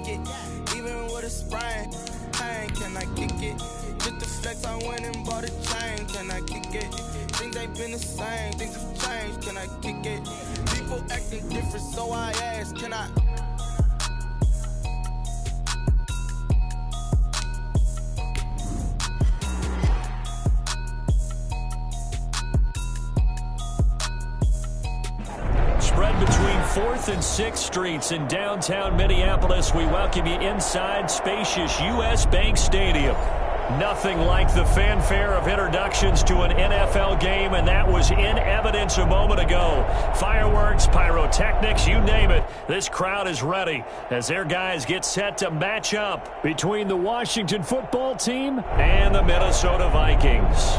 it. Even with a sprain, pain, can I kick it? Just the flex, I went and bought a chain, can I kick it? Things ain't been the same, things have changed, can I kick it? People acting different, so I ask, can I? Spread between 4th and 6th Streets in downtown Minneapolis. We welcome you inside spacious U.S. Bank Stadium. Nothing like the fanfare of introductions to an NFL game, and that was in evidence a moment ago. Fireworks, pyrotechnics, you name it. This crowd is ready as their guys get set to match up between the Washington football team and the Minnesota Vikings.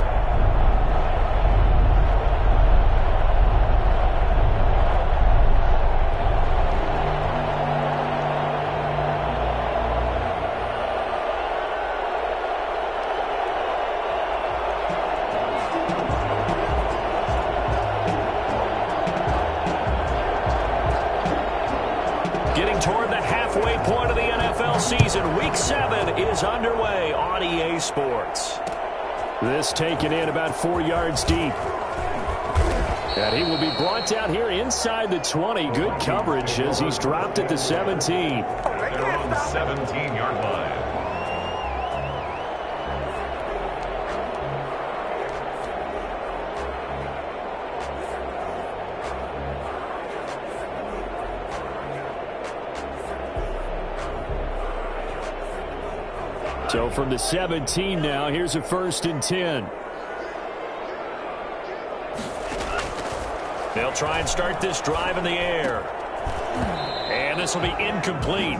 Toward the halfway point of the NFL season. Week 7 is underway on EA Sports. This taken in about 4 yards deep. And he will be brought down here inside the 20. Good coverage as he's dropped at the 17. They're on the 17-yard line. So from the 17 now, here's a 1st and 10. They'll try and start this drive in the air. And this will be incomplete.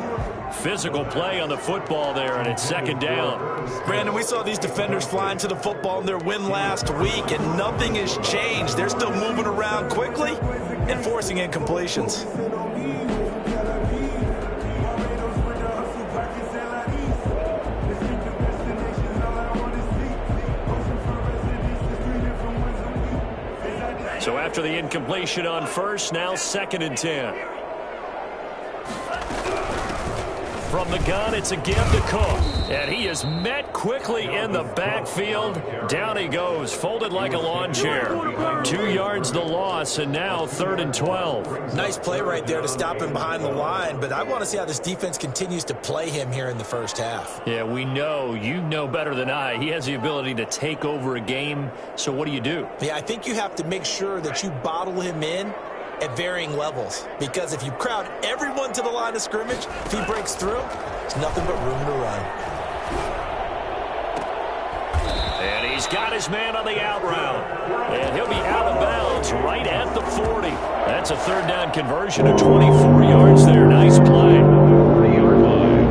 Physical play on the football there, and it's 2nd down. Brandon, we saw these defenders flying to the football in their win last week, and nothing has changed. They're still moving around quickly and forcing incompletions. So after the incompletion on 1st, now 2nd and 10. From the gun, it's a give to Cook. And he is met quickly in the backfield. Down he goes, folded like a lawn chair. 2 yards the loss, and now 3rd and 12. Nice play right there to stop him behind the line, but I want to see how this defense continues to play him here in the first half. Yeah, we know. You know better than I. He has the ability to take over a game, so what do you do? Yeah, I think you have to make sure that you bottle him in at varying levels, because if you crowd everyone to the line of scrimmage, if he breaks through, there's nothing but room to run. And he's got his man on the out route. And he'll be out of bounds right at the 40. That's a 3rd down conversion of 24 yards there. Nice play. 3-yard line.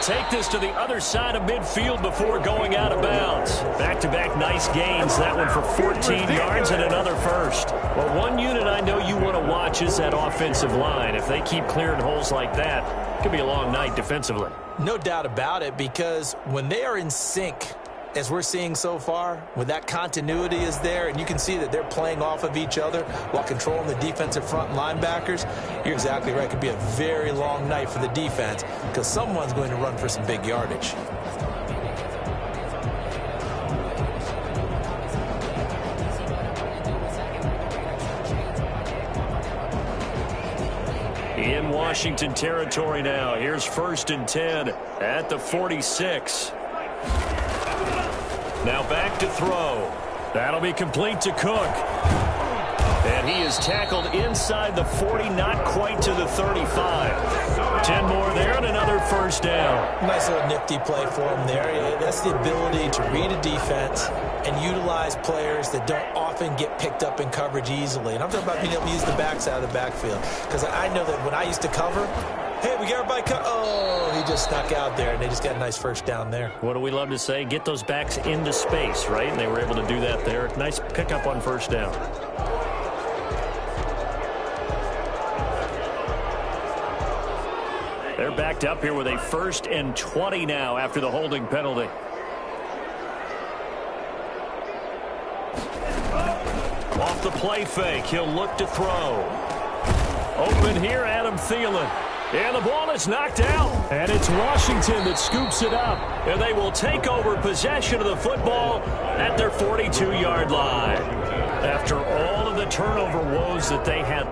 Take this to the other side of midfield before going out of bounds. Back-to-back nice gains. That one for 14 yards and another 1st. Well, one unit I know you want to watch is that offensive line. If they keep clearing holes like that, it could be a long night defensively. No doubt about it, because when they are in sync, as we're seeing so far, when that continuity is there and you can see that they're playing off of each other while controlling the defensive front linebackers, you're exactly right. It could be a very long night for the defense because someone's going to run for some big yardage. In Washington territory now. Here's 1st and 10 at the 46. Now back to throw. That'll be complete to Cook. And he is tackled inside the 40, not quite to the 35. 10 more there and another 1st down. Nice little nifty play for him there. That's the ability to read a defense and utilize players that don't often get picked up in coverage easily. And I'm talking about being able to use the backside of the backfield. Because I know that when I used to cover, Hey, we got everybody cut. Oh, he just snuck out there, and they just got a nice first down there. What do we love to say? Get those backs into space, right? And they were able to do that there. Nice pickup on first down. They're backed up here with a 1st and 20 now after the holding penalty. Off the play fake, he'll look to throw. Open here, Adam Thielen. And the ball is knocked out. And it's Washington that scoops it up. And they will take over possession of the football at their 42-yard line. After all of the turnover woes that they had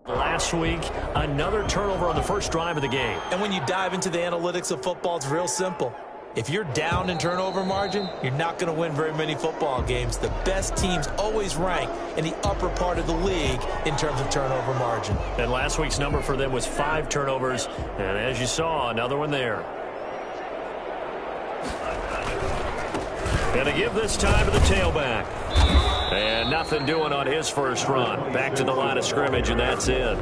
last week, another turnover on the first drive of the game. And when you dive into the analytics of football, it's real simple. If you're down in turnover margin, you're not going to win very many football games. The best teams always rank in the upper part of the league in terms of turnover margin. And last week's number for them was 5 turnovers. And as you saw, another one there. Going to give this time to the tailback. And nothing doing on his first run. Back to the line of scrimmage, and that's it.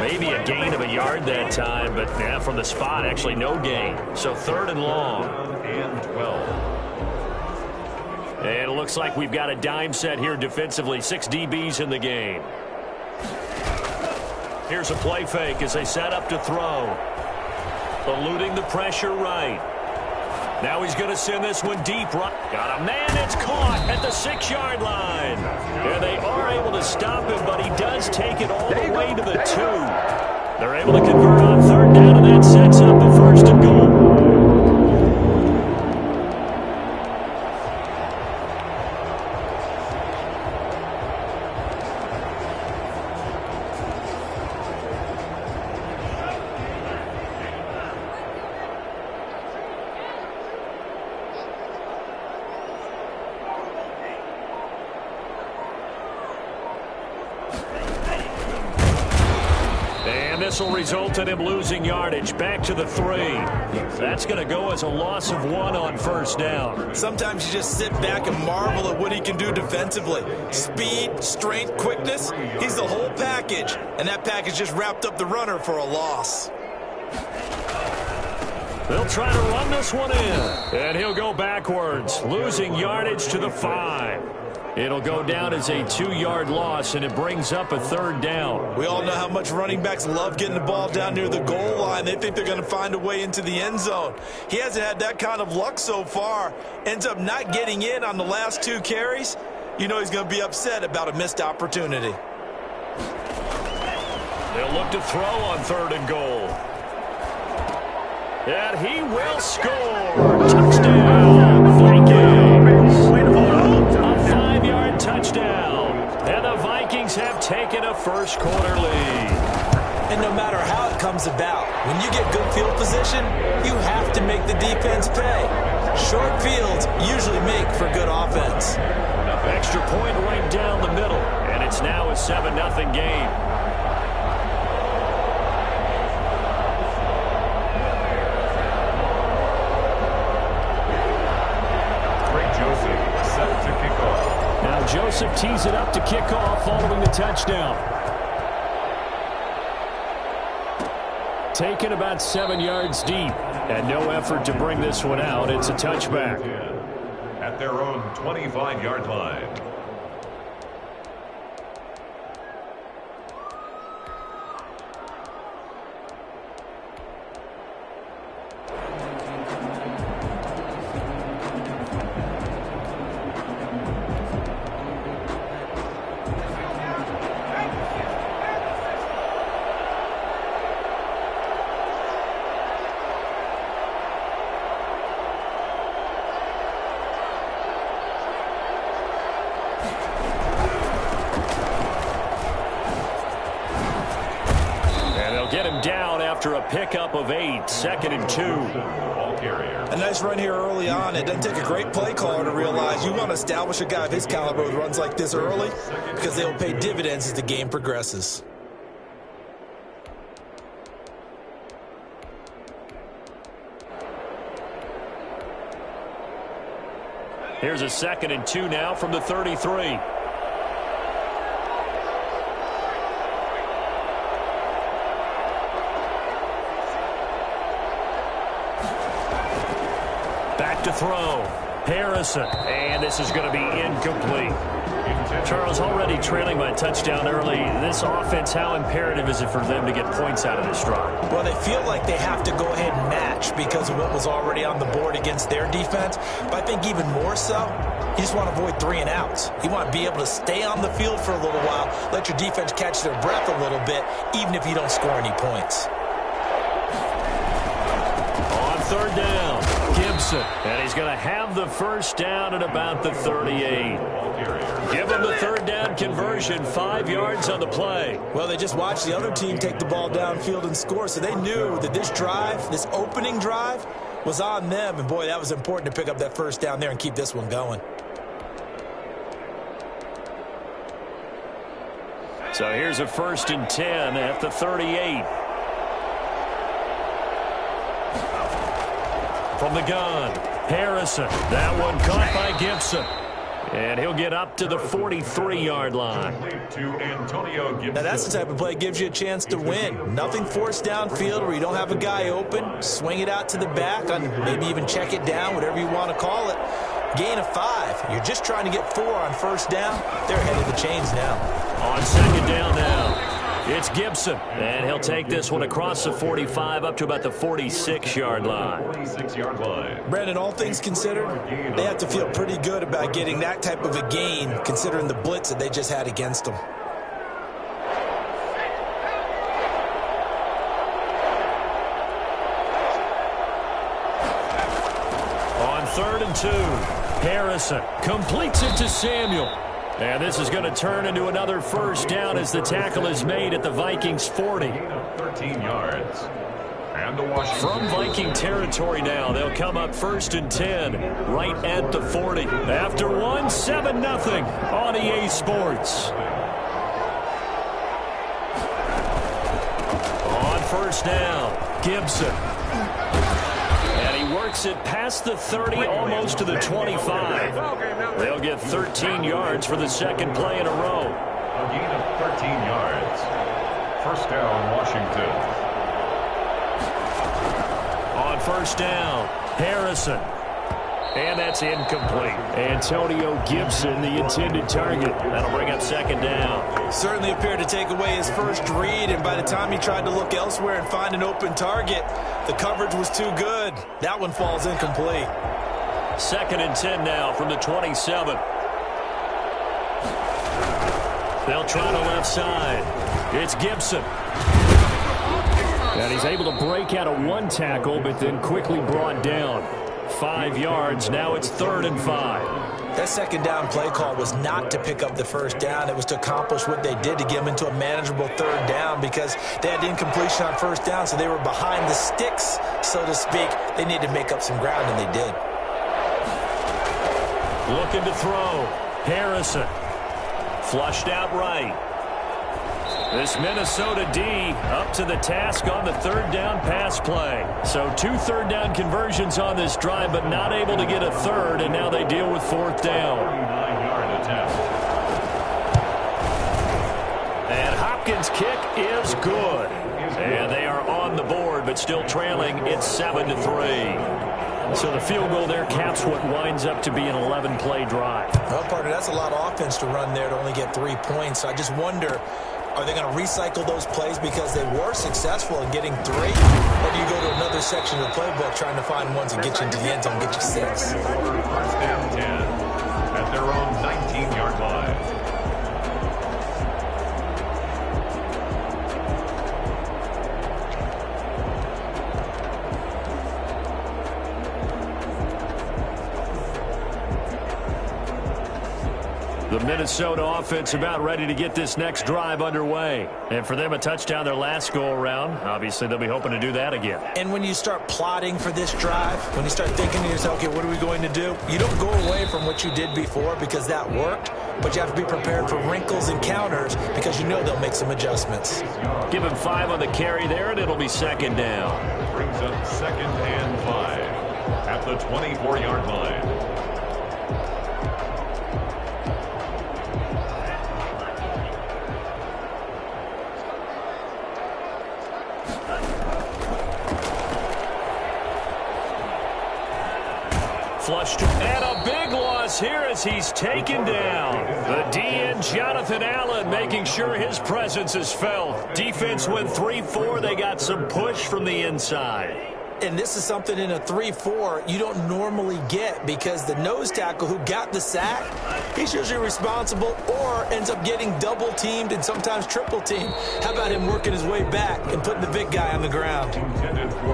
Maybe a gain of a yard that time, but yeah, from the spot, actually no gain. So 3rd and long. And 12. And it looks like we've got a dime set here defensively. 6 DBs in the game. Here's a play fake as they set up to throw. Eluding the pressure right. Now he's going to send this one deep. Got a man that's caught at the 6-yard line. And they are able to stop him, but he does take it all the way to the 2. They're able to convert on 3rd down, and that sets up the 1st and goal. This will result in him losing yardage back to the 3. That's going to go as a loss of 1 on first down. Sometimes you just sit back and marvel at what he can do defensively. Speed, strength, quickness, he's the whole package. And that package just wrapped up the runner for a loss. They'll try to run this one in. And he'll go backwards, losing yardage to the 5. It'll go down as a 2-yard loss, and it brings up a 3rd down. We all know how much running backs love getting the ball down near the goal line. They think they're going to find a way into the end zone. He hasn't had that kind of luck so far. Ends up not getting in on the last 2 carries. You know he's going to be upset about a missed opportunity. They'll look to throw on 3rd and goal. And he will score. Touchdown, Vikings. Touchdown. And the Vikings have taken a first-quarter lead. And no matter how it comes about, when you get good field position, you have to make the defense pay. Short fields usually make for good offense. Extra point right down the middle, and it's now a 7-0 game. Joseph tees it up to kick off following the touchdown. Taken about 7 yards deep, and no effort to bring this one out. It's a touchback. At their own 25-yard line. After a pickup of 8, 2nd and 2. A nice run here early on. It doesn't take a great play caller to realize you want to establish a guy of his caliber with runs like this early because they will pay dividends as the game progresses. Here's a 2nd and 2 now from the 33. to throw. Harrison, and this is going to be incomplete. Charles, already trailing by a touchdown early. This offense, how imperative is it for them to get points out of this drive? Well, they feel like they have to go ahead and match because of what was already on the board against their defense. But I think even more so, you just want to avoid 3 and outs. You want to be able to stay on the field for a little while, let your defense catch their breath a little bit, even if you don't score any points. On third down, Gibson, and he's going to have the first down at about the 38. Give him the third down conversion, 5 yards on the play. Well, they just watched the other team take the ball downfield and score, so they knew that this drive, this opening drive, was on them. And, boy, that was important to pick up that first down there and keep this one going. So here's a 1st and 10 at the 38. From the gun, Harrison. That one caught by Gibson. And he'll get up to the 43-yard line. Now, that's the type of play that gives you a chance to win. Nothing forced downfield where you don't have a guy open. Swing it out to the back, maybe even check it down, whatever you want to call it. Gain of 5. You're just trying to get 4 on first down. They're ahead of the chains now. On second down now, it's Gibson. And he'll take this one across the 45 up to about the 46-yard line. 46-yard line. Brandon, all things considered, they have to feel pretty good about getting that type of a gain considering the blitz that they just had against them. On 3rd and 2, Harrison completes it to Samuel. And this is going to turn into another first down as the tackle is made at the Vikings 40. 13 yards. And the Washington. From Viking territory now, they'll come up 1st and 10 right at the 40. After 7-0 on EA Sports. On first down, Gibson. And he works it past the 30, almost to the 25. They'll get 13 yards for the second play in a row. A gain of 13 yards. First down, Washington. On first down, Harrison. And that's incomplete. Antonio Gibson, the intended target. That'll bring up second down. Certainly appeared to take away his first read, and by the time he tried to look elsewhere and find an open target, the coverage was too good. That one falls incomplete. 2nd and 10 now from the 27. They'll try the left side. It's Gibson. And he's able to break out of 1 tackle, but then quickly brought down. 5 yards. Now it's 3rd and 5. That second down play call was not to pick up the first down. It was to accomplish what they did to get them into a manageable 3rd down because they had incompletion on first down, so they were behind the sticks, so to speak. They needed to make up some ground, and they did. Looking to throw. Harrison. Flushed out right. This Minnesota D up to the task on the 3rd down pass play. So 2 3rd down conversions on this drive, but not able to get a 3rd, and now they deal with 4th down. 49-yard attempt. And Hopkins' kick is good. And they are on the board, but still trailing. It's 7-3. So the field goal there caps what winds up to be an 11-play drive. Well, partner, that's a lot of offense to run there to only get 3 points. I just wonder, are they going to recycle those plays because they were successful in getting 3? Or do you go to another section of the playbook trying to find ones that get you into the end zone, get you 6? First and 10 at their own 19-yard line. The Minnesota offense about ready to get this next drive underway. And for them, a touchdown their last go-around. Obviously, they'll be hoping to do that again. And when you start plotting for this drive, when you start thinking to yourself, okay, what are we going to do? You don't go away from what you did before because that worked, but you have to be prepared for wrinkles and counters because you know they'll make some adjustments. Give him 5 on the carry there, and it'll be second down. Brings up 2nd and 5 at the 24-yard line. flushed. And a big loss here as he's taken down. The DN, Jonathan Allen, making sure his presence is felt. Defense went 3-4. They got some push from the inside. And this is something in a 3-4 you don't normally get because the nose tackle who got the sack, he's usually responsible or ends up getting double-teamed and sometimes triple-teamed. How about him working his way back and putting the big guy on the ground?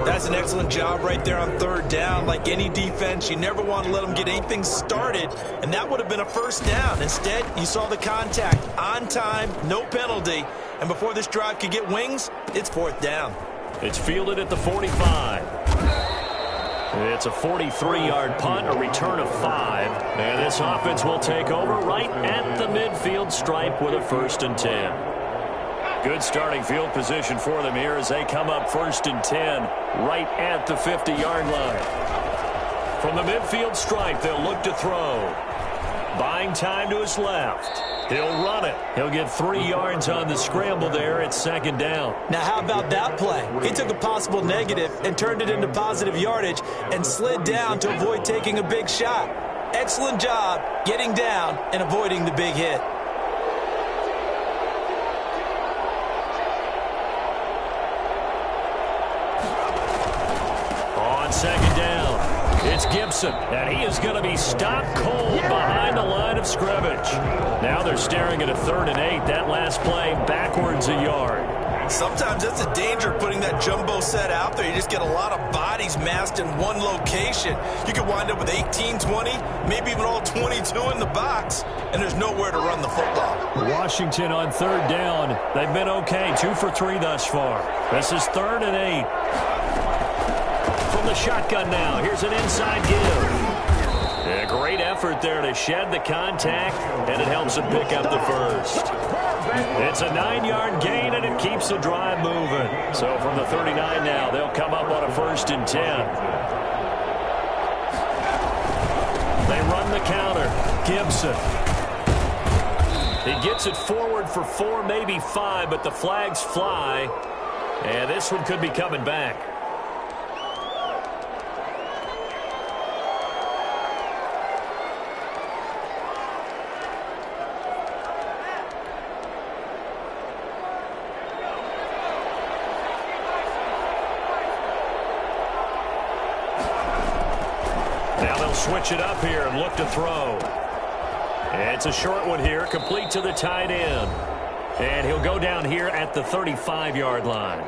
That's an excellent job right there on third down. Like any defense, you never want to let them get anything started, and that would have been a first down. Instead, you saw the contact on time, no penalty, and before this drive could get wings, it's fourth down. It's fielded at the 45. It's a 43-yard punt, a return of 5. And this offense will take over right at the midfield stripe with a 1st and 10. Good starting field position for them here as they come up 1st and 10 right at the 50-yard line. From the midfield stripe, they'll look to throw. Buying time to his left. He'll run it. He'll get 3 yards on the scramble there at 2nd down. Now, how about that play? He took a possible negative and turned it into positive yardage and slid down to avoid taking a big shot. Excellent job getting down and avoiding the big hit. On 2nd down. It's Gibson, and he is going to be stopped cold behind the line of scrimmage. Now they're staring at a 3rd and 8. That last play backwards a yard. Sometimes that's the danger of putting that jumbo set out there. You just get a lot of bodies massed in one location. You could wind up with 18, 20, maybe even all 22 in the box, and there's nowhere to run the football. Washington on 3rd down. They've been okay, 2 for 3 thus far. This is 3rd and 8. From the shotgun now, here's an inside give. A great effort there to shed the contact, and it helps him pick up the 1st. It's a 9-yard gain, and it keeps the drive moving. So from the 39 now, they'll come up on a 1st and 10. They run the counter. Gibson. He gets it forward for 4, maybe 5, but the flags fly, and this one could be coming back. Switch it up here and look to throw. It's a short one here, complete to the tight end. And he'll go down here at the 35-yard line.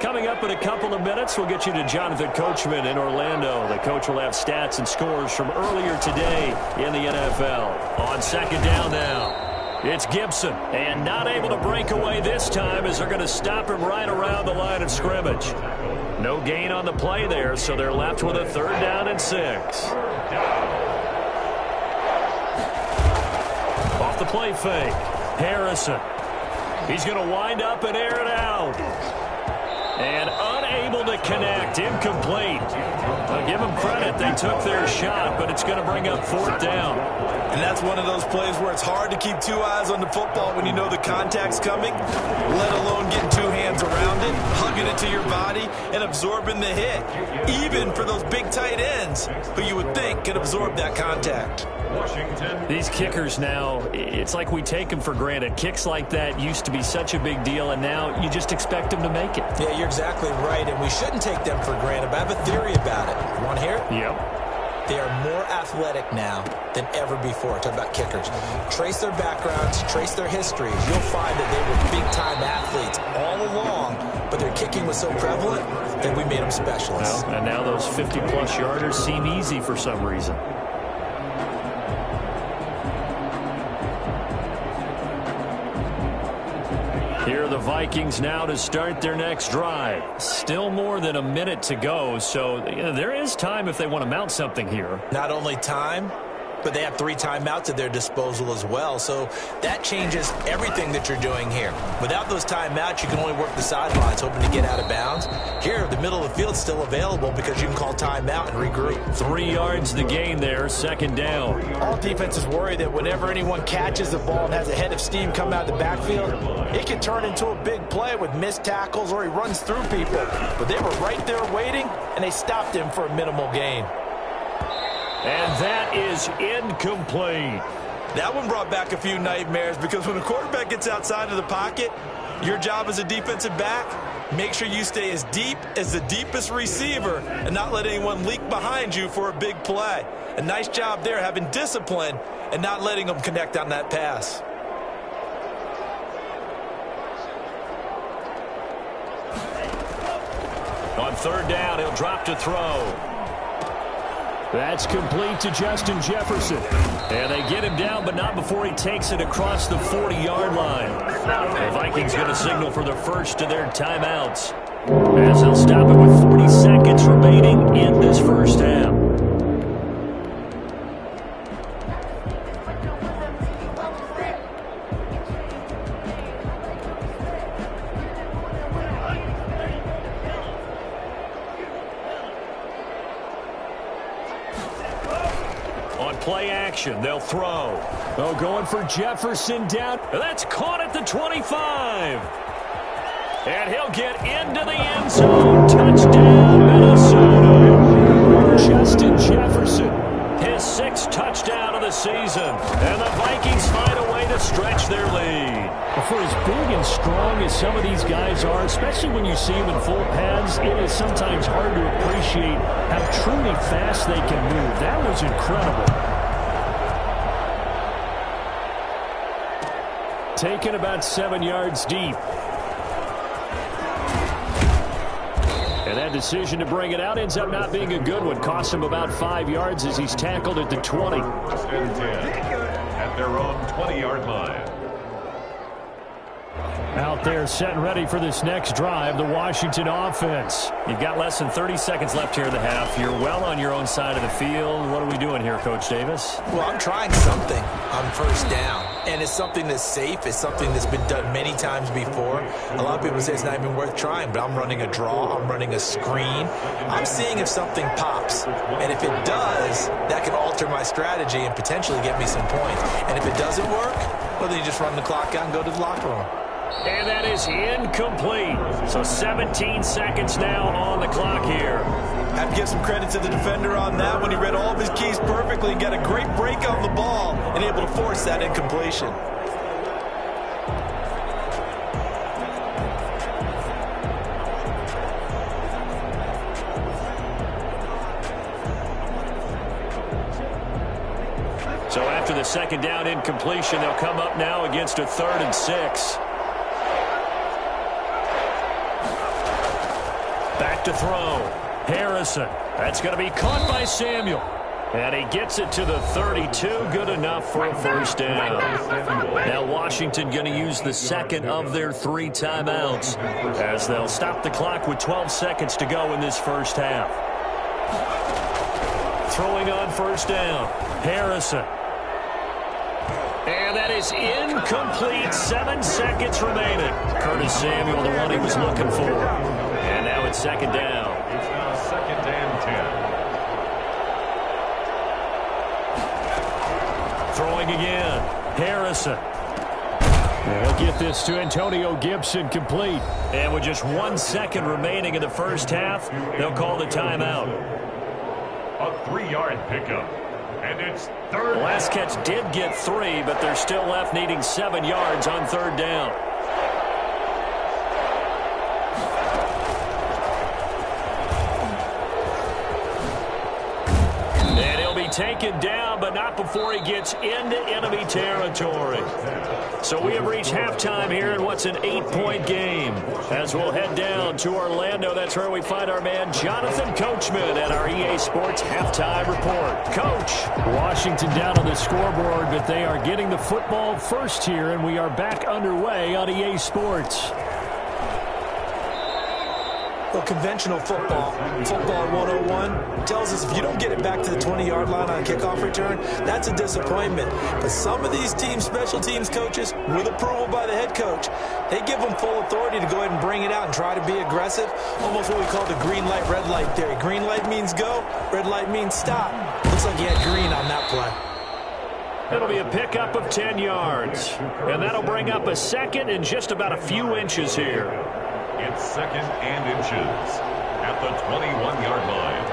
Coming up in a couple of minutes, we'll get you to Jonathan Coachman in Orlando. The coach will have stats and scores from earlier today in the NFL. On 2nd down now, it's Gibson. And not able to break away this time as they're going to stop him right around the line of scrimmage. No gain on the play there, so they're left with a 3rd down and 6. Off the play fake, Harrison. He's going to wind up and air it out. And unable to connect, incomplete. I'll give them credit, they took their shot, but it's going to bring up 4th down. And that's one of those plays where it's hard to keep 2 eyes on the football when you know the contact's coming, let alone getting 2 hands around it, hugging it to your body, and absorbing the hit. Even for those big tight ends who you would think could absorb that contact. These kickers now, it's like we take them for granted. Kicks like that used to be such a big deal, and now you just expect them to make it. Yeah, you're exactly right, and we shouldn't take them for granted, but I have a theory about it. You want to hear it? Yep. They are more athletic now than ever before. Talk about kickers. Trace their backgrounds, trace their histories. You'll find that they were big-time athletes all along, but their kicking was so prevalent that we made them specialists. Well, and now those 50-plus yarders seem easy for some reason. Here are the Vikings now to start their next drive. Still more than a minute to go, so there is time if they want to mount something here. Not only time, but they have 3 timeouts at their disposal as well, so that changes everything that you're doing here. Without those timeouts, you can only work the sidelines, hoping to get out of bounds. Here, the middle of the field's still available because you can call timeout and regroup. 3 yards the gain there, 2nd down. All defenses worry that whenever anyone catches the ball and has a head of steam come out of the backfield, it can turn into a big play with missed tackles or he runs through people. But they were right there waiting, and they stopped him for a minimal gain. And that is incomplete. That one brought back a few nightmares because when a quarterback gets outside of the pocket, your job as a defensive back, make sure you stay as deep as the deepest receiver and not let anyone leak behind you for a big play. A nice job there having discipline and not letting them connect on that pass. On third down, he'll drop to throw. That's complete to Justin Jefferson. And they get him down, but not before he takes it across the 40-yard line. The Vikings going to signal for the first of their timeouts, as they'll stop it with 40 seconds remaining in this first half. Play action. They'll throw. Oh, going for Jefferson down. That's caught at the 25. And he'll get into the end zone. Touchdown, Minnesota. Justin Jefferson, his 6th touchdown of the season. And the Vikings find a way to stretch their lead. For as big and strong as some of these guys are, especially when you see them in full pads, it is sometimes hard to appreciate how truly fast they can move. That was incredible. Taken about 7 yards deep. And that decision to bring it out ends up not being a good one. Costs him about 5 yards as he's tackled at the 20. First and 10 at their own 20-yard line. Out there set and ready for this next drive, the Washington offense. You've got less than 30 seconds left here in the half. You're well on your own side of the field. What are we doing here, Coach Davis? Well, I'm trying something on first down. And it's something that's safe. It's something that's been done many times before. A lot of people say it's not even worth trying, but I'm running a draw. I'm running a screen. I'm seeing if something pops. And if it does, that can alter my strategy and potentially get me some points. And if it doesn't work, well, then you just run the clock out and go to the locker room. And that is incomplete. So 17 seconds now on the clock here. Have to give some credit to the defender on that one. He read all of his keys perfectly and got a great break on the ball and able to force that incompletion. So after the second down incompletion, they'll come up now against a 3rd and 6. Back to throw. Harrison. That's going to be caught by Samuel. And he gets it to the 32. Good enough for a first down. Now Washington going to use the second of their 3 timeouts, as they'll stop the clock with 12 seconds to go in this first half. Throwing on first down. Harrison. And that is incomplete. 7 seconds remaining. Curtis Samuel, the one he was looking for. And now it's second down. It's now 2nd and 10. Throwing again. Harrison. They'll get this to Antonio Gibson, complete. And with just 1 second remaining in the first half, they'll call the timeout. A 3-yard pickup. And it's 3rd. Last catch did get 3, but they're still left needing 7 yards on 3rd down. And he'll be taken down, but not before he gets into enemy territory. So we have reached halftime here in what's an 8-point game. As we'll head down to Orlando, that's where we find our man Jonathan Coachman at our EA Sports Halftime Report. Coach, Washington down on the scoreboard, but they are getting the football first here, and we are back underway on EA Sports. Well, conventional football 101, tells us if you don't get it back to the 20-yard line on a kickoff return, that's a disappointment. But some of these special teams coaches, with approval by the head coach, they give them full authority to go ahead and bring it out and try to be aggressive. Almost what we call the green light, red light theory. Green light means go, red light means stop. Looks like you had green on that play. It'll be a pickup of 10 yards. And that'll bring up a second and just about a few inches here. It's 2nd and inches at the 21-yard line.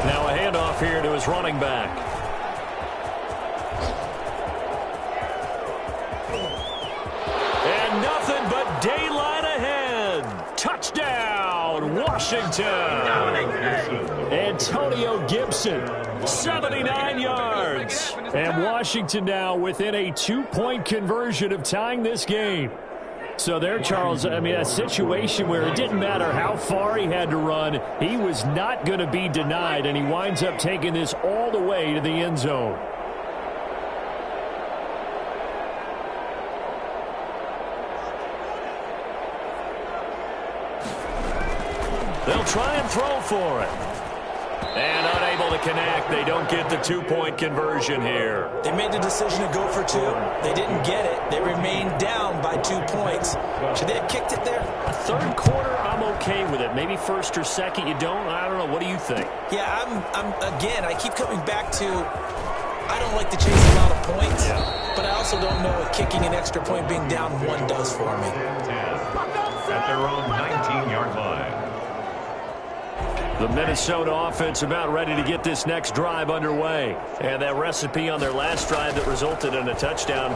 Now a handoff here to his running back. And nothing but daylight ahead. Touchdown, Washington. Antonio Gibson, 79 yards. And Washington now within a 2-point conversion of tying this game. So there, Charles, I mean, a situation where it didn't matter how far he had to run, he was not going to be denied, and he winds up taking this all the way to the end zone. They'll try and throw for it. And unable to connect. They don't get the 2-point conversion here. They made the decision to go for 2. They didn't get it. They remained down by 2 points. Should they have kicked it there? A third quarter, I'm okay with it. Maybe first or second, you don't. I don't know. What do you think? Yeah, again, I keep coming back to I don't like to chase a lot of points, but I also don't know what kicking an extra point being down 1 does for me. 10 at their own 19-yard line. The Minnesota offense about ready to get this next drive underway. And that recipe on their last drive that resulted in a touchdown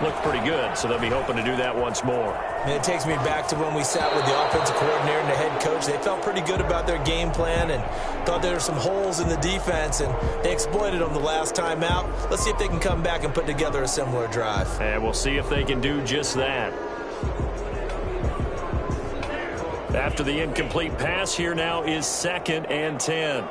looked pretty good, so they'll be hoping to do that once more. And it takes me back to when we sat with the offensive coordinator and the head coach. They felt pretty good about their game plan and thought there were some holes in the defense, and they exploited them the last time out. Let's see if they can come back and put together a similar drive. And we'll see if they can do just that. After the incomplete pass, here now is 2nd and 10.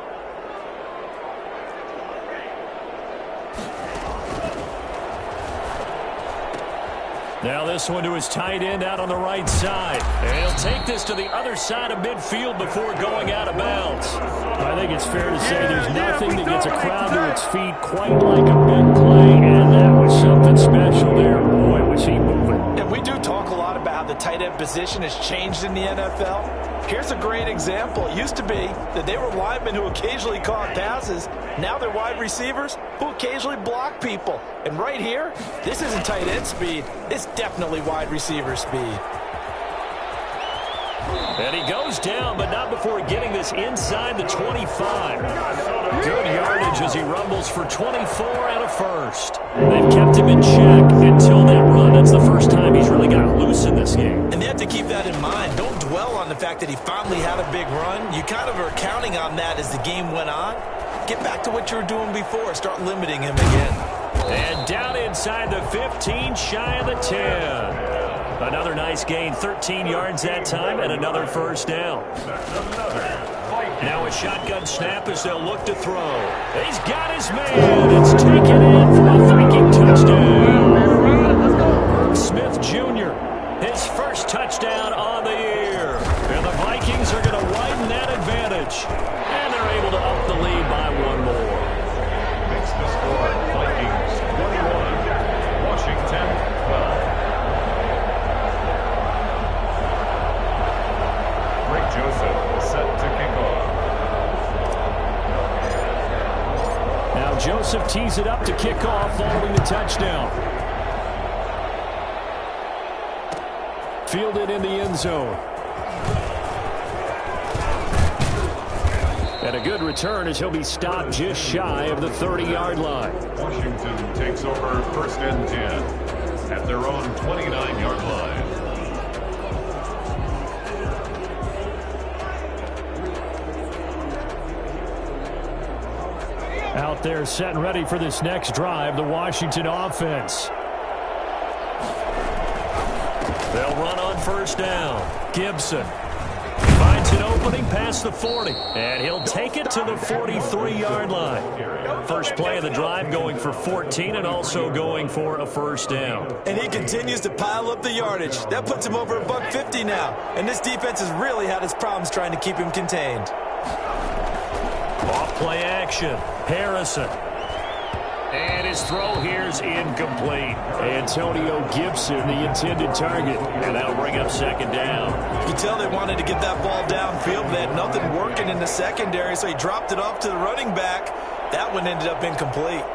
Now this one to his tight end out on the right side. And he'll take this to the other side of midfield before going out of bounds. I think it's fair to say there's nothing that gets a crowd to its feet quite like a big play, and that was something special there. Boy, was he moving. And we do talk a lot about how the tight end position has changed in the NFL. Here's a great example. It used to be that they were linemen who occasionally caught passes. Now they're wide receivers who occasionally block people. And right here, this isn't tight end speed. It's definitely wide receiver speed. And he goes down, but not before getting this inside the 25. Good yardage as he rumbles for 24 and a first. They've kept him in check until that run. That's the first time he's really got loose in this game. And they have to keep that in mind. Don't dwell on the fact that he finally had a big run. You kind of are counting on that as the game went on. Get back to what you were doing before. Start limiting him again. And down inside the 15, shy of the 10. Another nice gain, 13 yards that time, and another first down. Now a shotgun snap as they'll look to throw. He's got his man. It's taken in for a Viking touchdown. Smith Jr., his first touchdown on the year. And the Vikings are going to widen that advantage. And they're able to up the lead by 1 more. Makes the score Vikings 21, Washington 12. Joseph set to kick off. Now Joseph tees it up to kick off following the touchdown. Fielded in the end zone. And a good return as he'll be stopped just shy of the 30-yard line. Washington takes over 1st and 10 at their own 29-yard line. Out there set and ready for this next drive, the Washington offense. They'll run on 1st down. Gibson finds an opening past the 40, and he'll take it to the 43-yard line. First play of the drive going for 14 and also going for a first down. And he continues to pile up the yardage. That puts him over $150 now. And this defense has really had its problems trying to keep him contained. Off play action. Harrison. And his throw here is incomplete. Antonio Gibson, the intended target. And that'll bring up 2nd down. You can tell they wanted to get that ball downfield. They had nothing working in the secondary, so he dropped it off to the running back. That one ended up incomplete.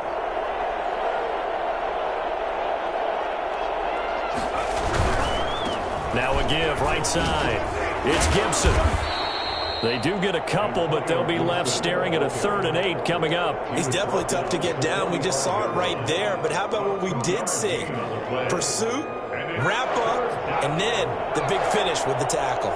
Now a give right side. It's Gibson. They do get a couple, but they'll be left staring at a 3rd and 8 coming up. He's definitely tough to get down. We just saw it right there. But how about what we did see? Pursuit, wrap up, and then the big finish with the tackle.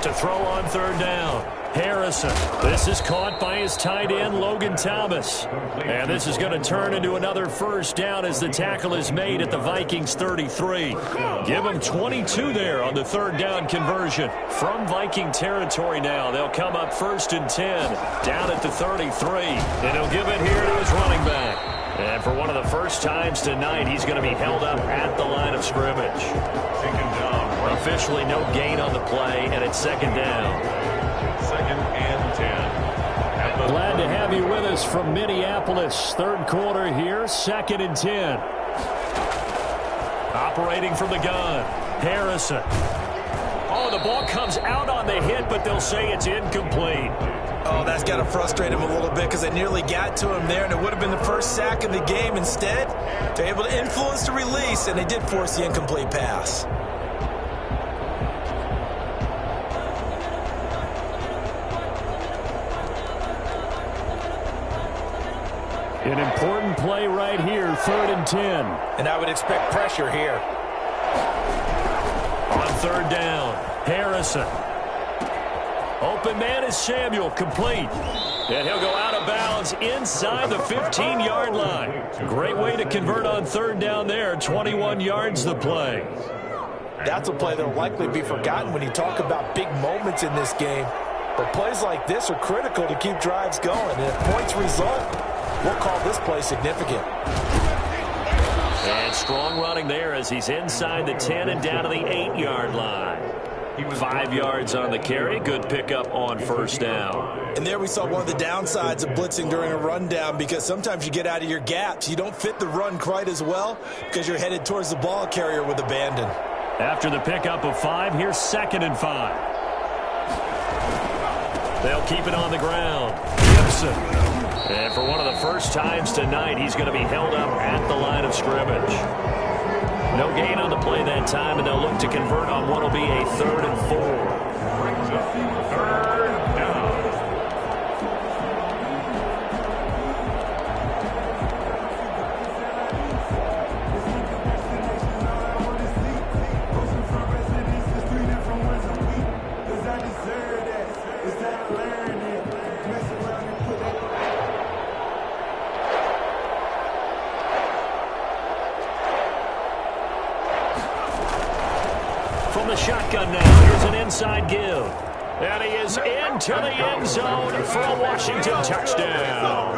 To throw on 3rd down. Harrison. This is caught by his tight end, Logan Thomas. And this is going to turn into another 1st down as the tackle is made at the Vikings 33. Give them 22 there on the 3rd down conversion. From Viking territory now, they'll come up 1st and 10, down at the 33. And he'll give it here to his running back. And for one of the first times tonight, he's going to be held up at the line of scrimmage. Officially no gain on the play, and it's 2nd down. 2nd and 10. Glad to have you with us from Minneapolis. 3rd quarter here, 2nd and 10. Operating from the gun, Harrison. Oh, the ball comes out on the hit, but they'll say it's incomplete. Oh, that's got to frustrate him a little bit because they nearly got to him there, and it would have been the first sack of the game. Instead, they're able to influence the release, and they did force the incomplete pass. An important play right here, 3rd and 10. And I would expect pressure here. On 3rd down, Harrison. Open man is Samuel, complete. And he'll go out of bounds inside the 15-yard line. Great way to convert on 3rd down there, 21 yards the play. That's a play that will likely be forgotten when you talk about big moments in this game. But plays like this are critical to keep drives going. And if points result, we'll call this play significant. And strong running there as he's inside the 10 and down to the 8-yard line. 5 yards on the carry. Good pickup on 1st down. And there we saw one of the downsides of blitzing during a rundown, because sometimes you get out of your gaps. You don't fit the run quite as well because you're headed towards the ball carrier with abandon. After the pickup of 5, here's 2nd and 5. They'll keep it on the ground. Gibson. And for one of the first times tonight, he's going to be held up at the line of scrimmage. No gain on the play that time, and they'll look to convert on what will be a 3rd and 4. Brings up 3rd down. The shotgun now. Here's an inside give. And he is into the end zone for a Washington touchdown.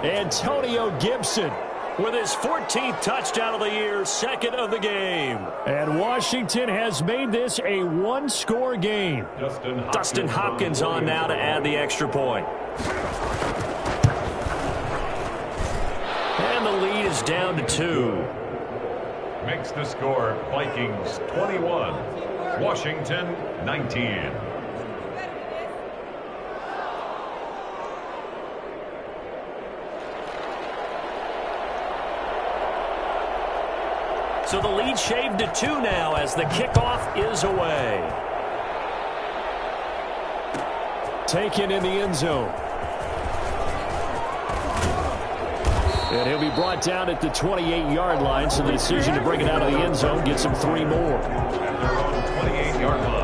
Antonio Gibson with his 14th touchdown of the year, 2nd of the game. And Washington has made this a one-score game. Dustin Hopkins on now to add the extra point. And the lead is down to 2. Makes the score Vikings 21, Washington 19. So the lead shaved to 2 now as the kickoff is away. Taken in the end zone. And he'll be brought down at the 28-yard line, so the decision to bring it out of the end zone gets him 3 more. At their own 28-yard line.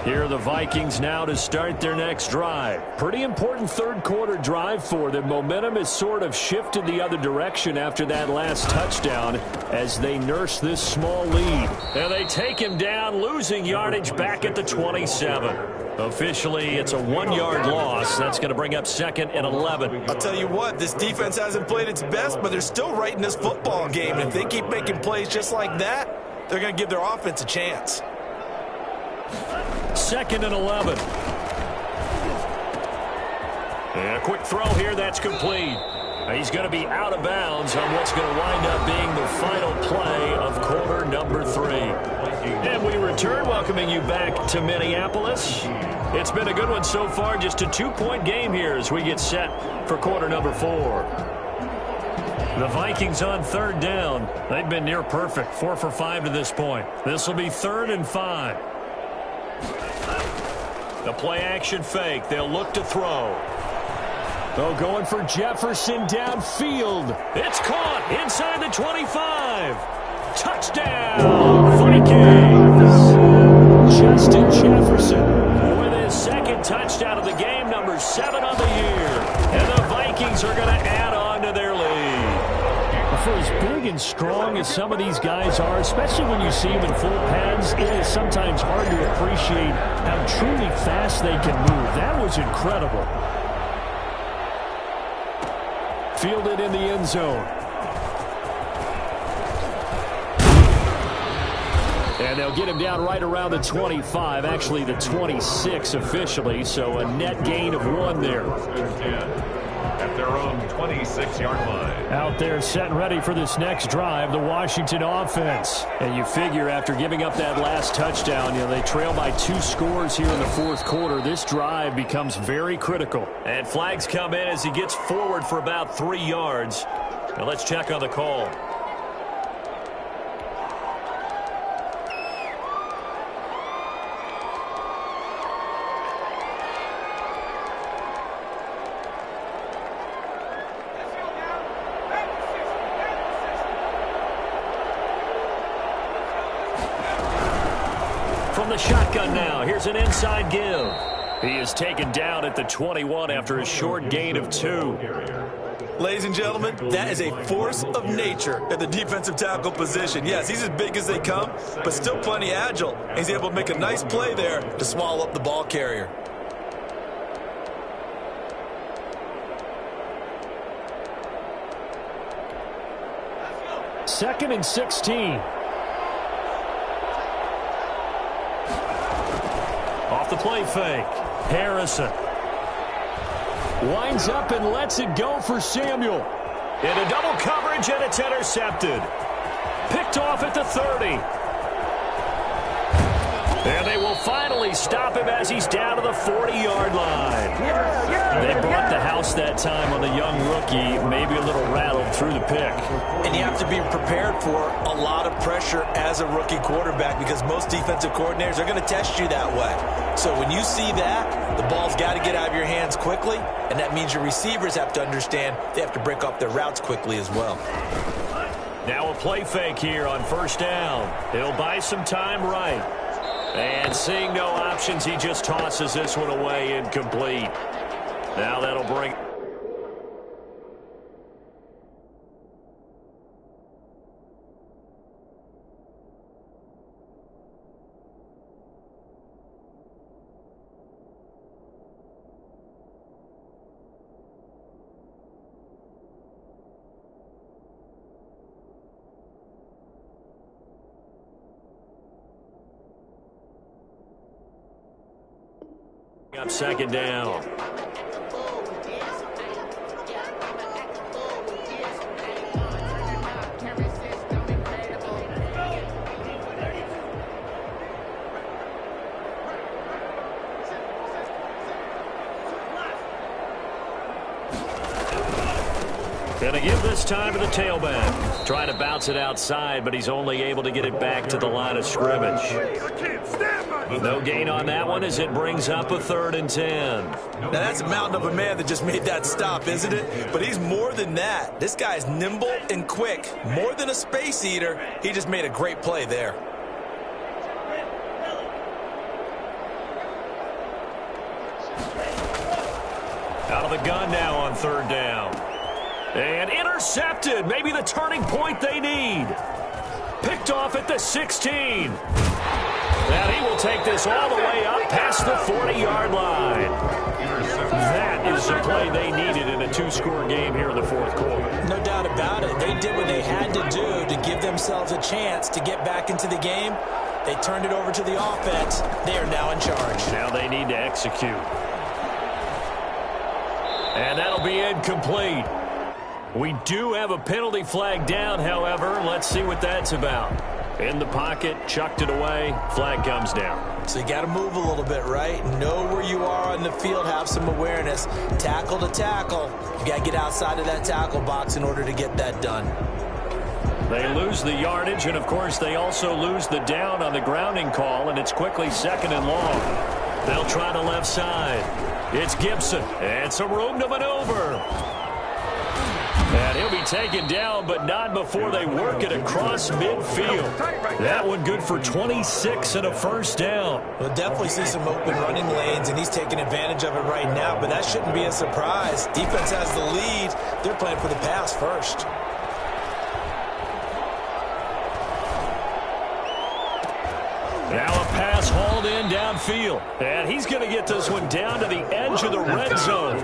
Here are the Vikings now to start their next drive. Pretty important third quarter drive for them. Momentum has sort of shifted the other direction after that last touchdown as they nurse this small lead. And they take him down, losing yardage back at the 27. Officially, it's a 1-yard loss. That's going to bring up 2nd and 11. I'll tell you what, this defense hasn't played its best, but they're still right in this football game. And if they keep making plays just like that, they're going to give their offense a chance. 2nd and 11. And a quick throw here, that's complete. He's going to be out of bounds on what's going to wind up being the final play of quarter number 3. And we return, welcoming you back to Minneapolis. It's been a good one so far, just a 2-point game here as we get set for quarter number 4. The Vikings on 3rd down. They've been near perfect, 4 for 5 to this point. This will be 3rd and 5. The play-action fake. They'll look to throw. Oh, going for Jefferson downfield. It's caught inside the 25. Touchdown, Vikings. Justin Jefferson with his 2nd touchdown of the game, number 7 on the year. And the Vikings are going to add on to their lead. For as big and strong as some of these guys are, especially when you see them in full pads, it is sometimes hard to appreciate how truly fast they can move. That was incredible. Fielded in the end zone. And they'll get him down right around the 25, actually the 26 officially, so a net gain of 1 there. At their own 26-yard line. Out there set and ready for this next drive, the Washington offense. And you figure after giving up that last touchdown, they trail by 2 scores here in the 4th quarter. This drive becomes very critical. And flags come in as he gets forward for about 3 yards. Now let's check on the call. From the shotgun now, here's an inside give. He is taken down at the 21 after a short gain of 2. Ladies and gentlemen, that is a force of nature at the defensive tackle position. Yes, he's as big as they come, but still plenty agile. He's able to make a nice play there to swallow up the ball carrier. Second and 16. Off the play fake. Harrison winds up and lets it go for Samuel. Into double coverage, and it's intercepted. Picked off at the 30. And they will finally stop him as he's down to the 40-yard line. They brought the house that time on the young rookie, maybe a little rattled through the pick. And you have to be prepared for a lot of pressure as a rookie quarterback because most defensive coordinators are going to test you that way. So when you see that, the ball's got to get out of your hands quickly, and that means your receivers have to understand they have to break off their routes quickly as well. Now a play fake here on 1st down. He'll buy some time right. And seeing no options, he just tosses this one away incomplete. Now that'll bring... up 2nd down. Gonna give this time to the tailback. Trying to bounce it outside, but he's only able to get it back to the line of scrimmage. No gain on that one as it brings up a 3rd and 10. Now that's a mountain of a man that just made that stop, isn't it? But he's more than that. This guy's nimble and quick. More than a space eater. He just made a great play there. Out of the gun now on third down. And intercepted. Maybe the turning point they need. Picked off at the 16. And he will take this all the way up past the 40-yard line. That is the play they needed in a two-score game here in the fourth quarter. No doubt about it. They did what they had to do to give themselves a chance to get back into the game. They turned it over to the offense. They are now in charge. Now they need to execute. And that'll be incomplete. We do have a penalty flag down, however. Let's see what that's about. In the pocket, chucked it away, flag comes down. So you got to move a little bit, right? Know where you are on the field, have some awareness. Tackle to tackle. You got to get outside of that tackle box in order to get that done. They lose the yardage, and of course they also lose the down on the grounding call, and it's quickly second and long. They'll try the left side. It's Gibson, and some room to maneuver. And he'll be taken down, but not before they work it across midfield. That one good for 26 and a first down. We'll definitely see some open running lanes, and he's taking advantage of it right now, but that shouldn't be a surprise. Defense has the lead. They're playing for the pass first. Now a pass hauled in downfield. And he's going to get this one down to the edge of the red zone.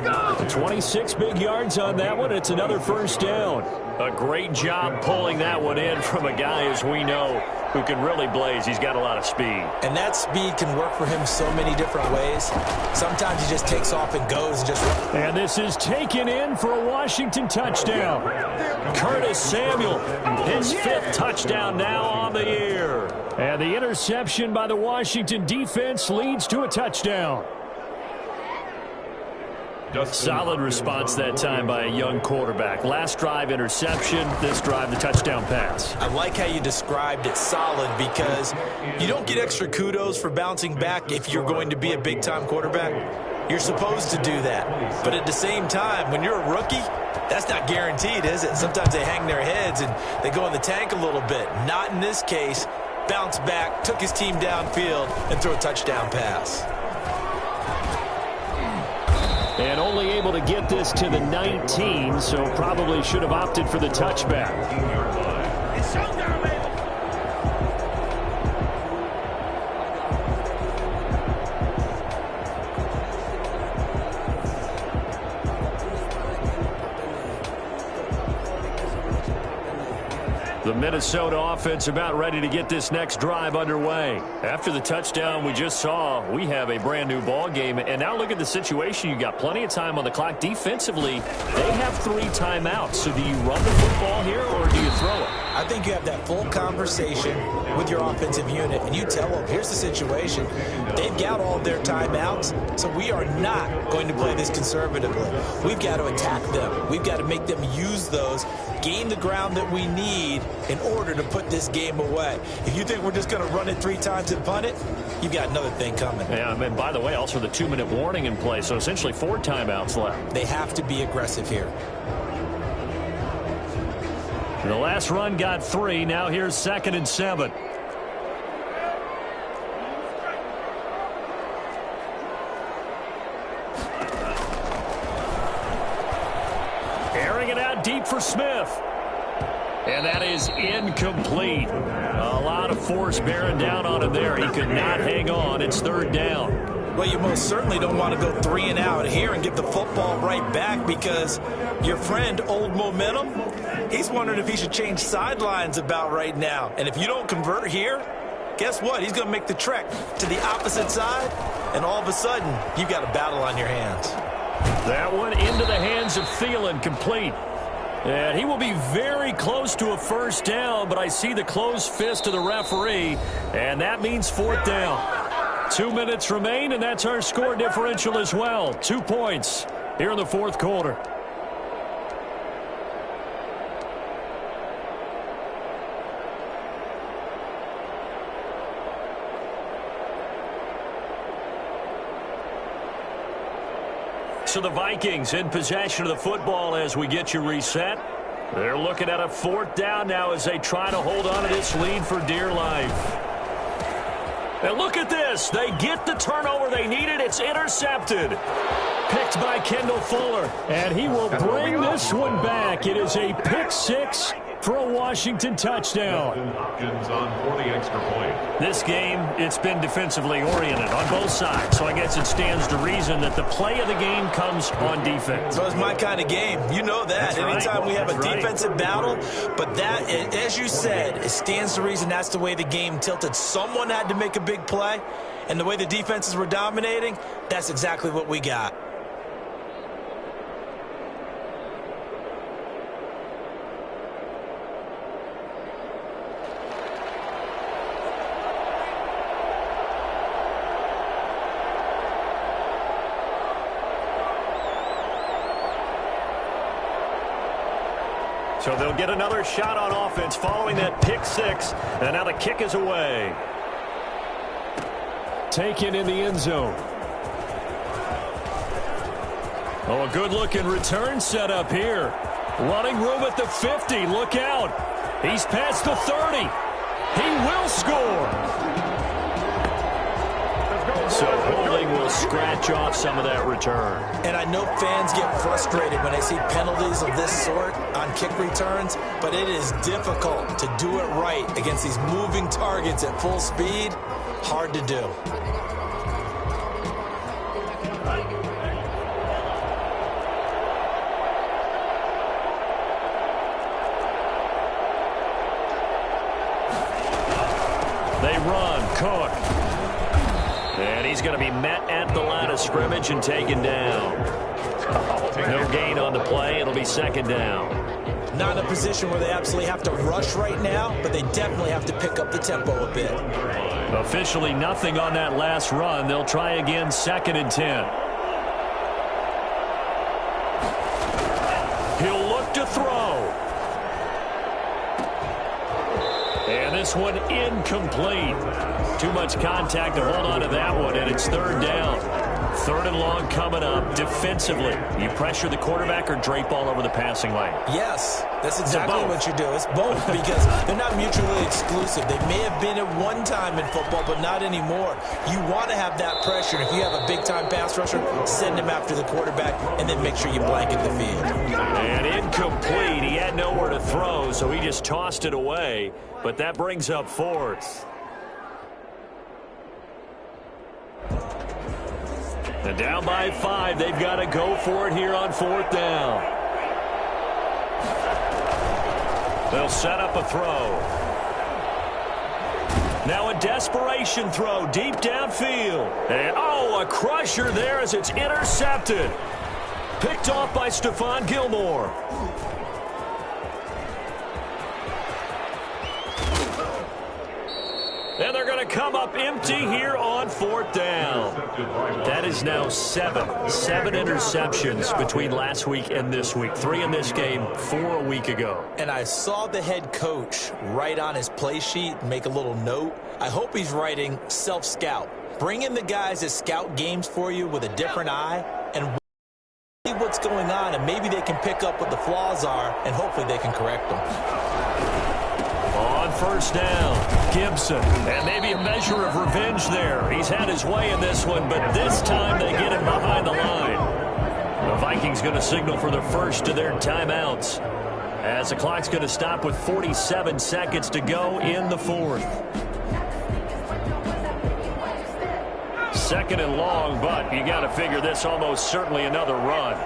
26 big yards on that one. It's another first down. A great job pulling that one in from a guy, as we know, who can really blaze. He's got a lot of speed. And that speed can work for him so many different ways. Sometimes he just takes off and goes. And this is taken in for a Washington touchdown. Curtis Samuel, his fifth touchdown now on the year. And the interception by the Washington defense leads to a touchdown. Solid response that time by a young quarterback. Last drive, interception. This drive, the touchdown pass. I like how you described it, solid, because you don't get extra kudos for bouncing back if you're going to be a big-time quarterback. You're supposed to do that. But at the same time, when you're a rookie, that's not guaranteed, is it? Sometimes they hang their heads and they go in the tank a little bit. Not in this case. Bounced back, took his team downfield, and threw a touchdown pass. And only able to get this to the 19, so probably should have opted for the touchback. It's showtime, baby. The Minnesota offense about ready to get this next drive underway. After the touchdown we just saw, we have a brand new ball game. And now look at the situation. You got plenty of time on the clock. Defensively, they have 3 timeouts. So do you run the football here or do you throw it? I think you have that full conversation with your offensive unit, and you tell them, here's the situation. They've got all of their timeouts, so we are not going to play this conservatively. We've got to attack them. We've got to make them use those, gain the ground that we need in order to put this game away. If you think we're just going to run it 3 times and punt it, you've got another thing coming. Yeah, and by the way, also the 2-minute warning in play, so essentially 4 timeouts left. They have to be aggressive here. The last run got 3. Now here's 2nd and 7. Airing it out deep for Smith. And that is incomplete. A lot of force bearing down on him there. He could not hang on. It's 3rd down. Well, you most certainly don't want to go 3 and out here and get the football right back, because your friend, Old Momentum, he's wondering if he should change sidelines about right now. And if you don't convert here, guess what? He's going to make the trek to the opposite side, and all of a sudden, you've got a battle on your hands. That one into the hands of Thielen, complete. And he will be very close to a first down, but I see the closed fist of the referee, and that means 4th down. 2 minutes remain, and that's our score differential as well. 2 points here in the 4th quarter. So the Vikings in possession of the football as we get you reset. They're looking at a 4th down now as they try to hold on to this lead for dear life. And look at this. They get the turnover they needed. It's intercepted. Picked by Kendall Fuller. And he will bring this one back. It is a pick six for a Washington touchdown. Hopkins on for the extra point. This game, it's been defensively oriented on both sides. So I guess it stands to reason that the play of the game comes on defense. So it's my kind of game. You know that. That's Anytime right. we have a That's right. defensive battle, but that, as you said, it stands to reason that's the way the game tilted. Someone had to make a big play, and the way the defenses were dominating, that's exactly what we got. So they'll get another shot on offense following that pick six. And now the kick is away. Taken in the end zone. Oh, a good-looking return set up here. Running room at the 50. Look out. He's past the 30. He will score. So holding will scratch off some of that return. And I know fans get frustrated when they see penalties of this sort on kick returns, but it is difficult to do it right against these moving targets at full speed. Hard to do. They run. Cook. And he's going to be met at the line of scrimmage and taken down. No gain on the play. It'll be second down. Not in a position where they absolutely have to rush right now, but they definitely have to pick up the tempo a bit. Officially nothing on that last run. They'll try again, second and 10. He'll look to throw. And this one incomplete. Too much contact to hold on to that one, and it's third down. Third and long coming up. Defensively, you pressure the quarterback or drape all over the passing lane? Yes, that's exactly what you do. It's both because they're not mutually exclusive. They may have been at one time in football, but not anymore. You want to have that pressure. And if you have a big-time pass rusher, send him after the quarterback, and then make sure you blanket the field. And incomplete. He had nowhere to throw, so he just tossed it away. But that brings up fourth. And down by 5, they've got to go for it here on fourth down. They'll set up a throw. Now a desperation throw deep downfield. And, oh, a crusher there as it's intercepted. Picked off by Stephon Gilmore. And they're going to come up empty here on fourth down. That is now seven interceptions between last week and this week. 3 in this game, 4 a week ago. And I saw the head coach write on his play sheet, make a little note. I hope he's writing self-scout. Bring in the guys that scout games for you with a different eye and see what's going on, and maybe they can pick up what the flaws are, and hopefully they can correct them. On first down, Gibson. And maybe a measure of revenge there. He's had his way in this one, but this time they get him behind the line. The Vikings going to signal for the first of their timeouts, as the clock's going to stop with 47 seconds to go in the fourth. Second and long, but you got to figure this almost certainly another run.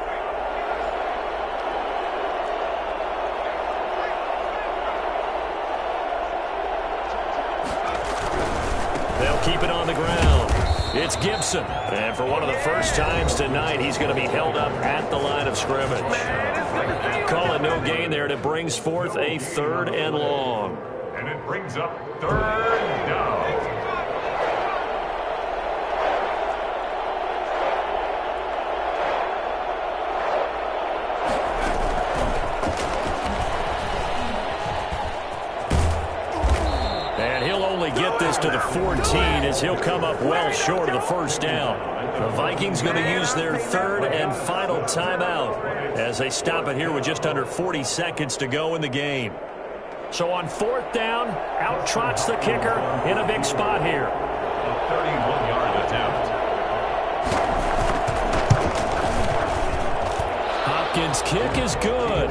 They'll keep it on the ground. It's Gibson. And for one of the first times tonight, he's going to be held up at the line of scrimmage. Call it no gain there, and it brings forth a third and long. And it brings up third down. Get this to the 14 as he'll come up well short of the first down. The Vikings going to use their third and final timeout as they stop it here with just under 40 seconds to go in the game. So on fourth down, out trots the kicker in a big spot here. A 31-yard attempt. Hopkins' kick is good,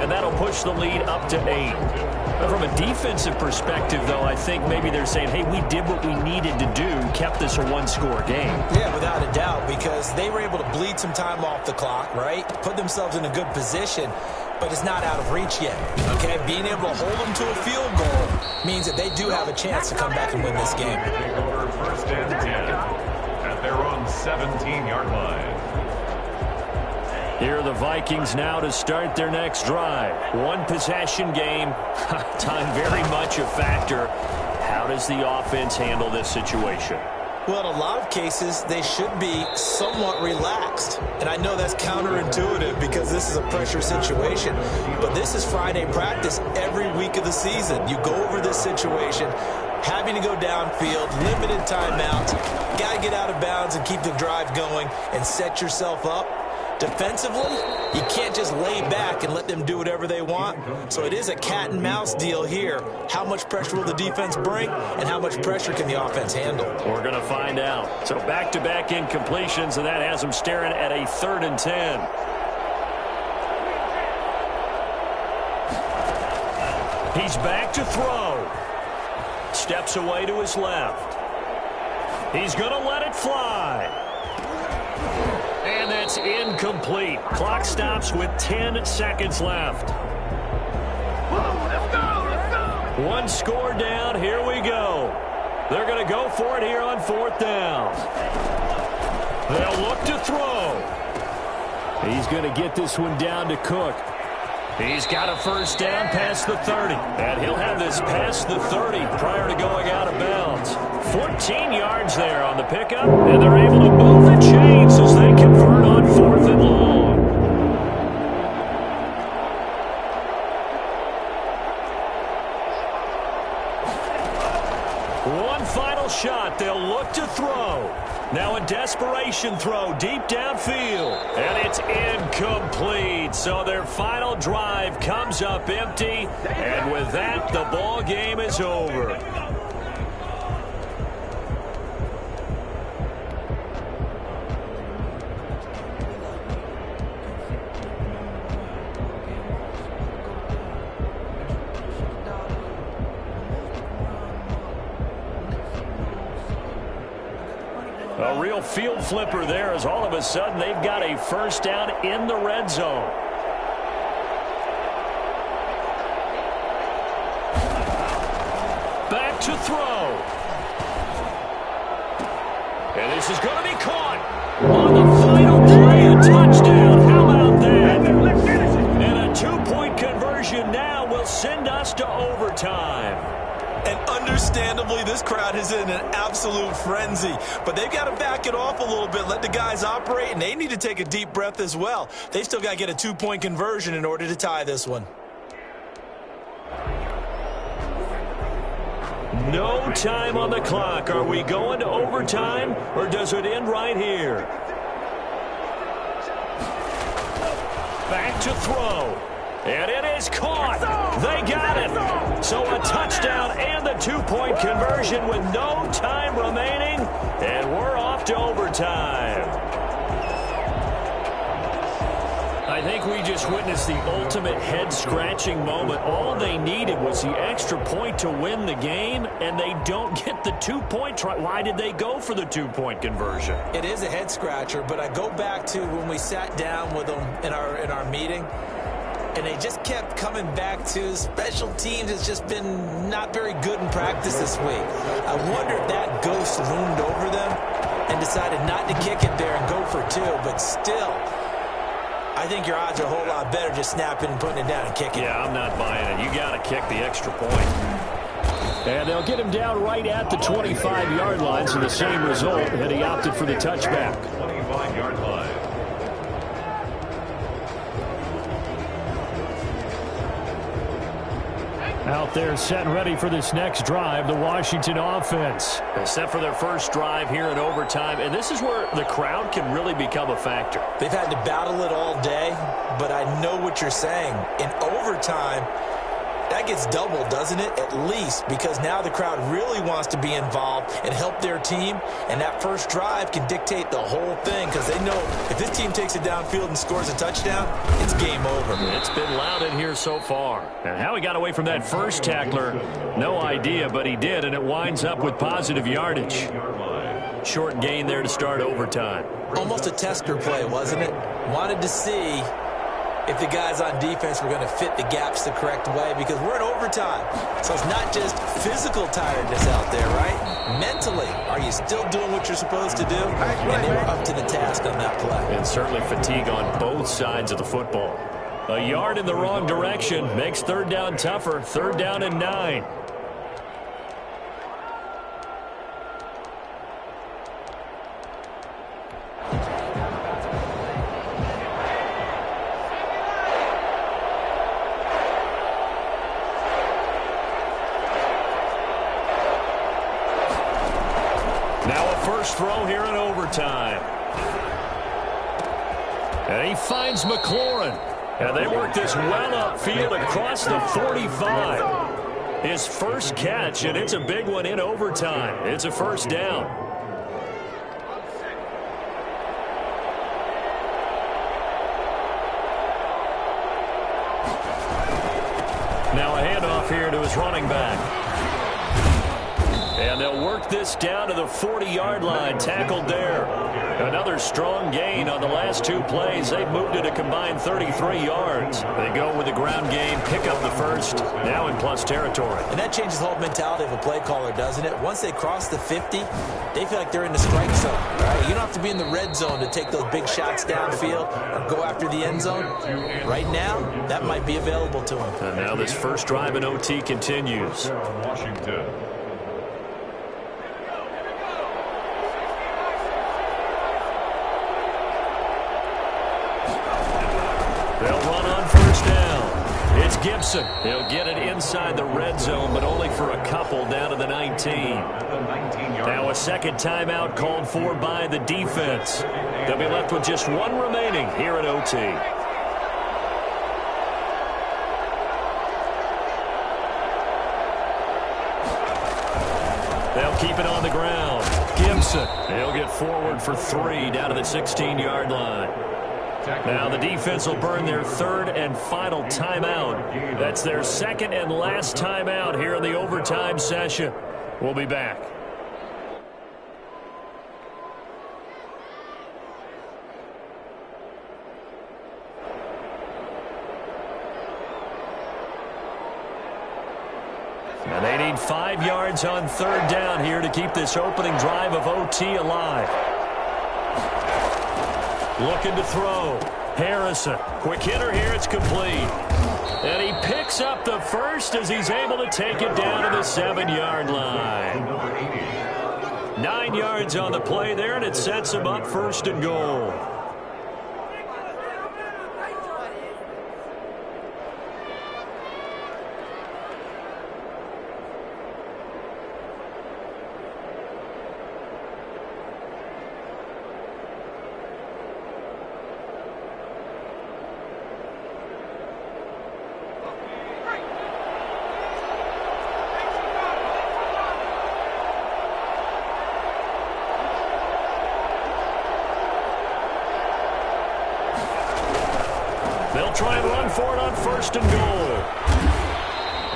and that'll push the lead up to 8. But from a defensive perspective, though, I think maybe they're saying, hey, we did what we needed to do, kept this a one-score game. Yeah, without a doubt, because they were able to bleed some time off the clock, right? Put themselves in a good position, but it's not out of reach yet, okay? Being able to hold them to a field goal means that they do have a chance to come back and win this game. Take over first and 10 at their own 17-yard line. Here are the Vikings now to start their next drive. One possession game. Time very much a factor. How does the offense handle this situation? Well, in a lot of cases, they should be somewhat relaxed. And I know that's counterintuitive because this is a pressure situation. But this is Friday practice every week of the season. You go over this situation, having to go downfield, limited timeouts. Got to get out of bounds and keep the drive going and set yourself up. Defensively, you can't just lay back and let them do whatever they want. So it is a cat and mouse deal here. How much pressure will the defense bring, and how much pressure can the offense handle? We're going to find out. So back-to-back incompletions, and that has them staring at a 3rd and 10. He's back to throw. Steps away to his left. He's going to let it fly. And that's incomplete. Clock stops with 10 seconds left. One score down. Here we go. They're going to go for it here on 4th down. They'll look to throw. He's going to get this one down to Cook. He's got a first down past the 30. And he'll have this past the 30 prior to going out of bounds. 14 yards there on the pickup, and they're able to move the chains as they convert on 4th and long. One final shot. They'll look to throw. Now a desperation throw deep downfield. And it's incomplete. So their final drive comes up empty. And with that, the ball game is over. A real field flipper there as all of a sudden they've got a first down in the red zone. Back to throw. And this is going to be caught on the final play, a touchdown. How about that? And a 2-point conversion now will send us to overtime. And understandably, this crowd is in an absolute frenzy. But they've got to back it off a little bit, let the guys operate, and they need to take a deep breath as well. They've still got to get a 2-point conversion in order to tie this one. No time on the clock. Are we going to overtime, or does it end right here? Back to throw. And it is caught. They got it. So a touchdown and the 2-point conversion with no time remaining. And we're off to overtime. I think we just witnessed the ultimate head-scratching moment. All they needed was the extra point to win the game, and they don't get the 2-point try. Why did they go for the 2-point conversion? It is a head-scratcher, but I go back to when we sat down with them in our meeting, and they just kept coming back to special teams. It's just been not very good in practice this week. I wonder if that ghost loomed over them and decided not to kick it there and go for 2, but still, I think your odds are a whole lot better just snapping and putting it down and kicking. Yeah, I'm not buying it. You got to kick the extra point. And they'll get him down right at the 25-yard line, so the same result, and he opted for the touchback. 25-yard line. Out there set and ready for this next drive, the Washington offense. Set for their first drive here in overtime, and this is where the crowd can really become a factor. They've had to battle it all day, but I know what you're saying. In overtime, That gets doubled, doesn't it? At least, because now the crowd really wants to be involved and help their team, and that first drive can dictate the whole thing because they know if this team takes it downfield and scores a touchdown, it's game over. It's been loud in here so far. And how he got away from that first tackler, no idea, but he did, and it winds up with positive yardage. Short gain there to start overtime. Almost a tester play, wasn't it? Wanted to see if the guys on defense were going to fit the gaps the correct way because we're in overtime. So it's not just physical tiredness out there, right? Mentally, are you still doing what you're supposed to do? And they were up to the task on that play. And certainly fatigue on both sides of the football. A yard in the wrong direction makes third down tougher. Third down and 9. First throw here in overtime. And he finds McLaurin. And they work this well upfield across the 45. His first catch, and it's a big one in overtime. It's a first down. Now a handoff here to his running back. And they'll work this down to the 40-yard line, tackled there. Another strong gain on the last two plays. They've moved it a combined 33 yards. They go with the ground game, pick up the first, now in plus territory. And that changes the whole mentality of a play caller, doesn't it? Once they cross the 50, they feel like they're in the strike zone. Right? You don't have to be in the red zone to take those big shots downfield or go after the end zone. Right now, that might be available to them. And now this first drive in OT continues. Washington. They'll run on first down. It's Gibson. He'll get it inside the red zone, but only for a couple down to the 19. Now a second timeout called for by the defense. They'll be left with just one remaining here at OT. They'll keep it on the ground. Gibson. He'll get forward for 3 down to the 16-yard line. Now the defense will burn their third and final timeout. That's their second and last timeout here in the overtime session. We'll be back. And they need 5 yards on third down here to keep this opening drive of OT alive. Looking to throw. Harrison. Quick hitter here. It's complete. And he picks up the first as he's able to take it down to the 7-yard line. 9 yards on the play there, and it sets him up first and goal. They'll try and run for it on first and goal.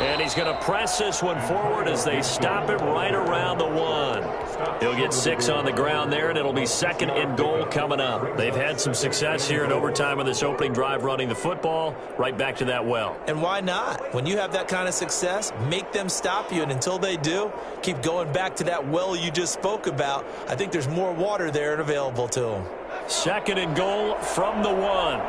And he's going to press this one forward as they stop it right around the 1. He'll get 6 on the ground there, and it'll be second and goal coming up. They've had some success here in overtime on this opening drive running the football. Right back to that well. And why not? When you have that kind of success, make them stop you. And until they do, keep going back to that well you just spoke about. I think there's more water there and available to them. Second and goal from the 1.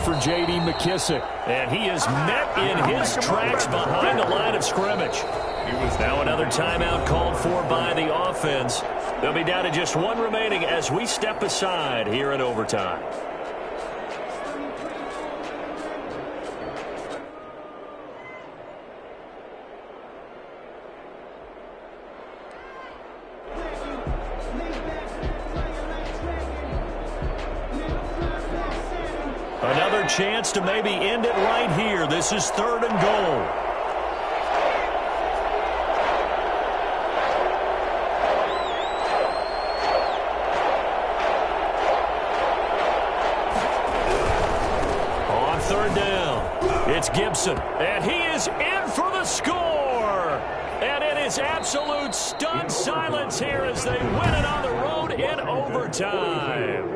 For J.D. McKissick. And he is met in his tracks behind the line of scrimmage. Now another timeout called for by the offense. They'll be down to just one remaining as we step aside here in overtime. chance to maybe end it right here. This is 3rd and goal. On 3rd down, it's Gibson, and he is in for the score. And it is absolute stunned silence here as they win it on the road in overtime.